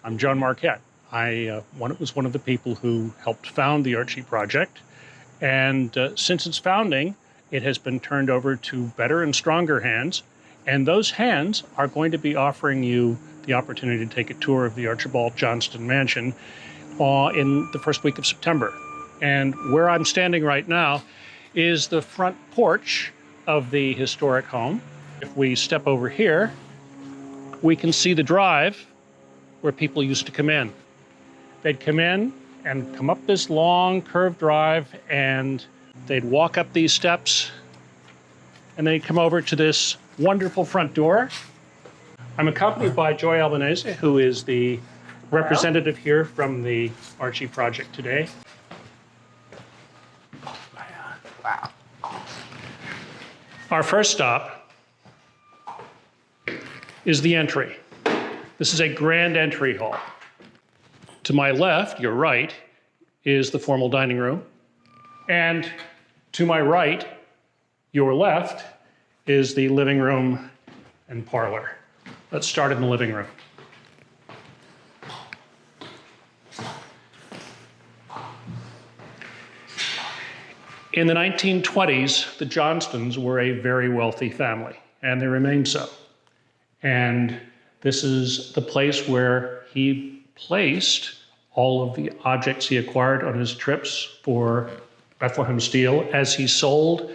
I'm John Marquette. I was one of the people who helped found the Archie Project, and since its founding, it has been turned over to better and stronger hands, and those hands are going to be offering you the opportunity to take a tour of the Archibald Johnston Mansion in the first week of September. And where I'm standing right now is the front porch of the historic home. If we step over here, we can see the drive where people used to come in. They'd come in and come up this long curved drive, and they'd walk up these steps, and they'd come over to this wonderful front door. I'm accompanied by Joy Albanese, who is the representative here from the Archie Project today. Wow. Our first stop is the entry. This is a grand entry hall. To my left, your right, is the formal dining room. And to my right, your left, is the living room and parlor. Let's start in the living room. In the 1920s, the Johnstons were a very wealthy family, and they remain so. And this is the place where he placed all of the objects he acquired on his trips for Bethlehem Steel as he sold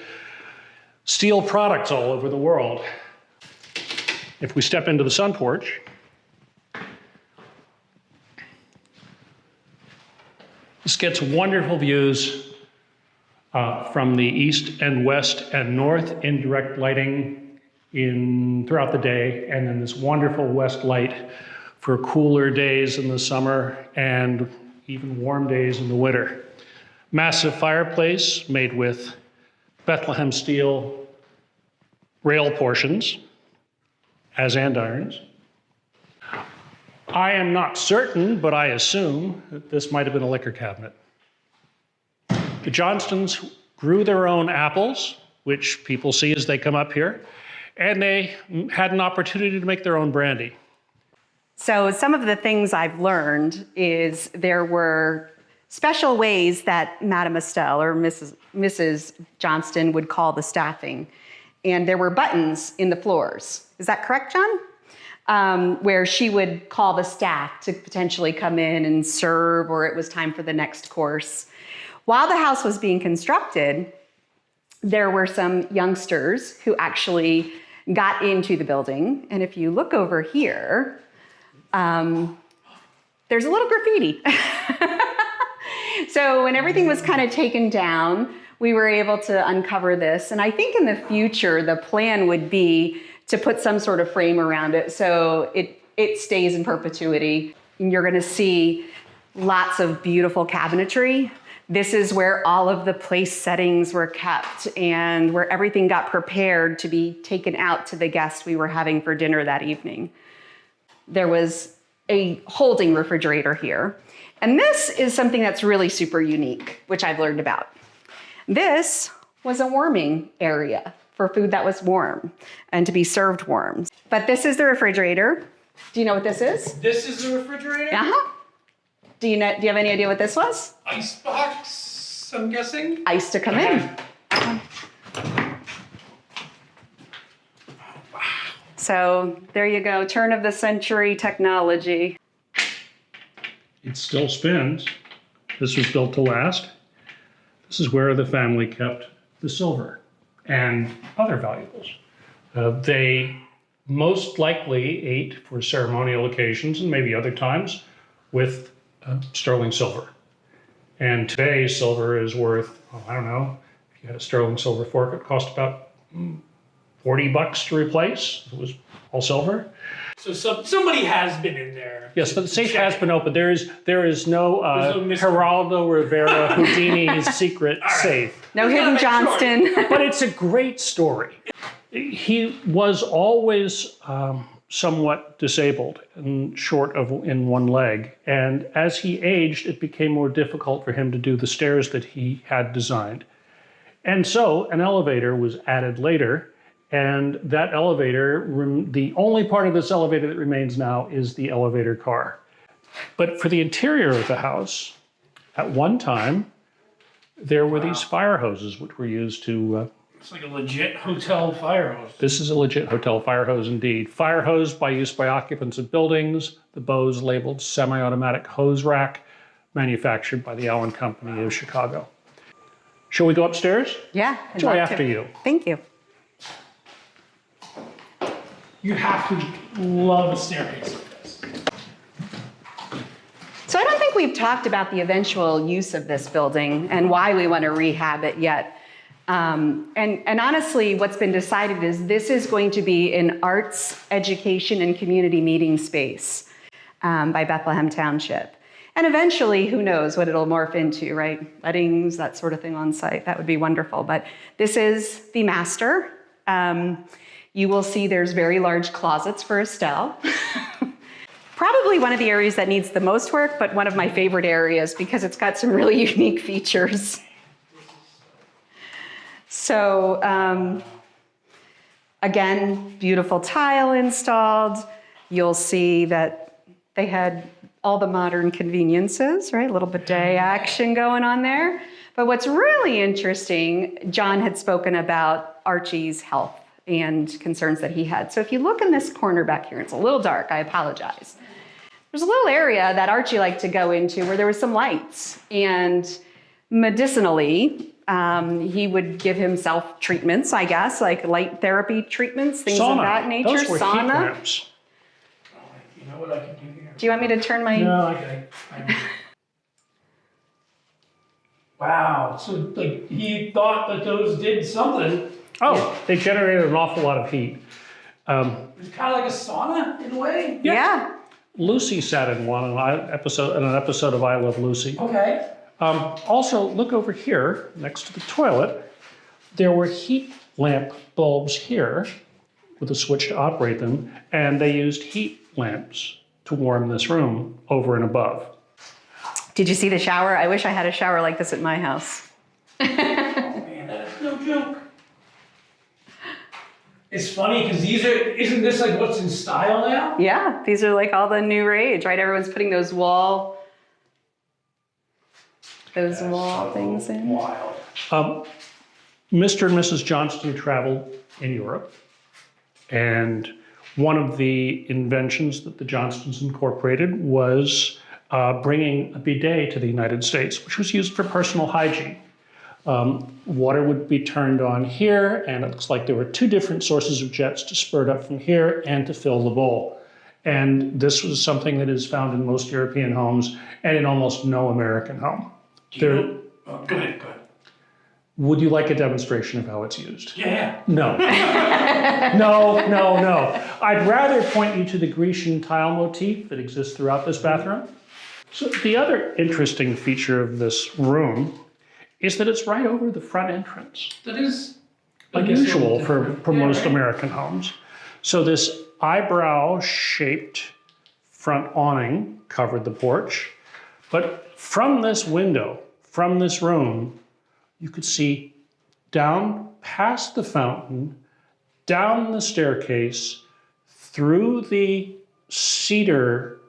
steel products all over the world. If we step into the sun porch, this gets wonderful views from the east and west and north, indirect lighting throughout the day, and then this wonderful west light for cooler days in the summer and even warm days in the winter. Massive fireplace made with Bethlehem steel rail portions as andirons. I am not certain, but I assume that this might have been a liquor cabinet. The Johnstons grew their own apples, which people see as they come up here, and they had an opportunity to make their own brandy. So some of the things I've learned is there were special ways that Madame Estelle or Mrs. Johnston would call the staffing. And there were buttons in the floors. Is that correct, John? Where she would call the staff to potentially come in and serve, or it was time for the next course. While the house was being constructed, there were some youngsters who actually got into the building. And if you look over here, there's a little graffiti. So when everything was kind of taken down, we were able to uncover this. And I think in the future, the plan would be to put some sort of frame around it so it stays in perpetuity. And you're going to see lots of beautiful cabinetry. This is where all of the place settings were kept and where everything got prepared to be taken out to the guests we were having for dinner that evening. There was a holding refrigerator here. And this is something that's really super unique, which I've learned about. This was a warming area for food that was warm and to be served warm. But this is the refrigerator. Do you know what this is? This is the refrigerator? Uh-huh. Do you have any idea what this was? Icebox, I'm guessing? Ice to come in. So there you go, turn of the century technology. It still spins. This was built to last. This is where the family kept the silver and other valuables. They most likely ate for ceremonial occasions and maybe other times with sterling silver. And today silver is worth, I don't know, if you had a sterling silver fork, it cost about $40 to replace. It was all silver. So somebody has been in there. Yes, but the safe has been opened. There is no Geraldo Rivera Houdini's secret safe. No hidden Johnston. But it's a great story. He was always somewhat disabled and short in one leg. And as he aged, it became more difficult for him to do the stairs that he had designed. And so an elevator was added later. And that elevator, the only part of this elevator that remains now is the elevator car. But for the interior of the house, at one time, there were these fire hoses which were used to... It's like a legit hotel fire hose. This is a legit hotel fire hose indeed. Fire hose by use by occupants of buildings. The Bose labeled semi-automatic hose rack, manufactured by the Allen Company of Chicago. Shall we go upstairs? Yeah. Joy, after you. Thank you. You have to love a staircase like this. So I don't think we've talked about the eventual use of this building and why we want to rehab it yet. And honestly, what's been decided is this is going to be an arts, education, and community meeting space by Bethlehem Township. And eventually, who knows what it'll morph into, right? Weddings, that sort of thing on site. That would be wonderful. But this is the master. You will see there's very large closets for Estelle. Probably one of the areas that needs the most work, but one of my favorite areas because it's got some really unique features. So again, beautiful tile installed. You'll see that they had all the modern conveniences, right? A little bidet action going on there. But what's really interesting, John had spoken about Archie's health and concerns that he had. So if you look in this corner back here, it's a little dark, I apologize. There's a little area that Archie liked to go into where there was some lights, and medicinally, he would give himself treatments, I guess, like light therapy treatments, things of that nature. Those were Sauna. heat lamps. You know what I can do here? Do you want me to turn my... No, okay. Wow. So like he thought that those did something. Oh, they generated an awful lot of heat. It's kind of like a sauna in a way. Yeah. Lucy sat in an episode of I Love Lucy. Okay. Also, look over here, next to the toilet. There were heat lamp bulbs here with a switch to operate them, and they used heat lamps to warm this room over and above. Did you see the shower? I wish I had a shower like this at my house. Oh man, that is no joke. It's funny because isn't this like what's in style now? Yeah, these are like all the new rage, right? Everyone's putting those wall things in. Wild. Mr. and Mrs. Johnston traveled in Europe, and one of the inventions that the Johnstons incorporated was bringing a bidet to the United States, which was used for personal hygiene. Water would be turned on here, and it looks like there were two different sources of jets to spurt up from here and to fill the bowl. And this was something that is found in most European homes and in almost no American home. Go ahead. Would you like a demonstration of how it's used? Yeah. No. No. I'd rather point you to the Grecian tile motif that exists throughout this bathroom. So the other interesting feature of this room is that it's right over the front entrance. That is Unusual for most right? American homes. So this eyebrow-shaped front awning covered the porch, but from this window, from this room, you could see down past the fountain, down the staircase, through the cedar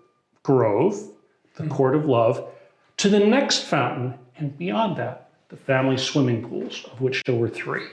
grove, the court of love, to the next fountain, and beyond that, the family swimming pools, of which there were 3.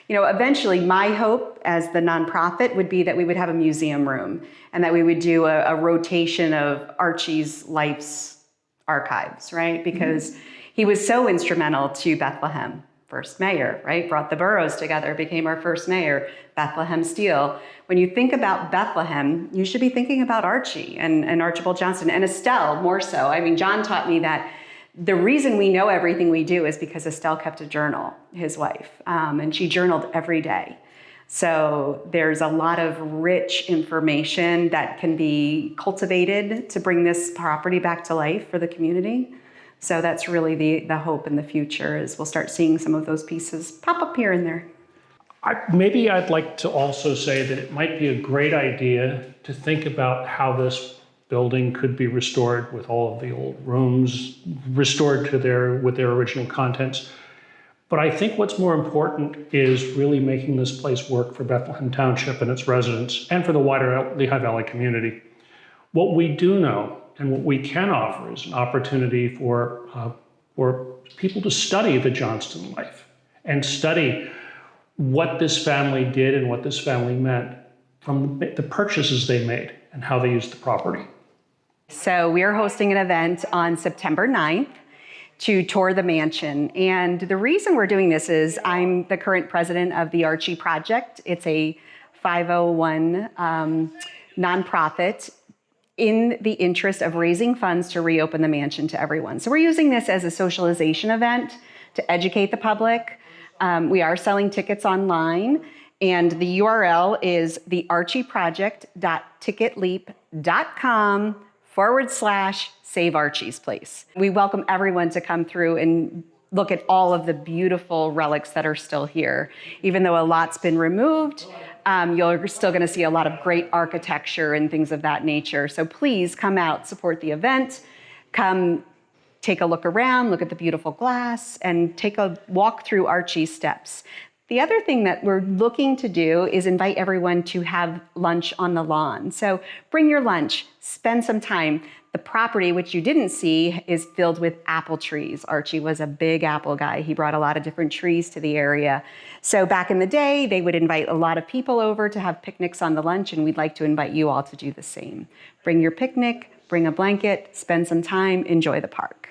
You know, eventually my hope as the nonprofit would be that we would have a museum room and that we would do a rotation of Archie's life's archives, right? Because he was so instrumental to Bethlehem. First mayor, right? Brought the boroughs together, became our first mayor, Bethlehem Steel. When you think about Bethlehem, you should be thinking about Archie and Archibald Johnston and Estelle more so. I mean, John taught me that the reason we know everything we do is because Estelle kept a journal, his wife, and she journaled every day. So there's a lot of rich information that can be cultivated to bring this property back to life for the community. So that's really the hope in the future is we'll start seeing some of those pieces pop up here and there. Maybe I'd like to also say that it might be a great idea to think about how this building could be restored with all of the old rooms restored to with their original contents. But I think what's more important is really making this place work for Bethlehem Township and its residents and for the wider Lehigh Valley community. What we do know and what we can offer is an opportunity for people to study the Johnston life and study what this family did and what this family meant from the purchases they made and how they used the property. So we are hosting an event on September 9th to tour the mansion. And the reason we're doing this is I'm the current president of the Archie Project. It's a 501 nonprofit in the interest of raising funds to reopen the mansion to everyone. So we're using this as a socialization event to educate the public. We are selling tickets online, and the URL is thearchieproject.ticketleap.com/Save Archie's Place. We welcome everyone to come through and look at all of the beautiful relics that are still here. Even though a lot's been removed, you're still going to see a lot of great architecture and things of that nature. So please come out, support the event, come take a look around, look at the beautiful glass, and take a walk through Archie's steps. The other thing that we're looking to do is invite everyone to have lunch on the lawn. So bring your lunch, spend some time. The property, which you didn't see, is filled with apple trees. Archie was a big apple guy. He brought a lot of different trees to the area. So back in the day, they would invite a lot of people over to have picnics on the lunch, and we'd like to invite you all to do the same. Bring your picnic, bring a blanket, spend some time, enjoy the park.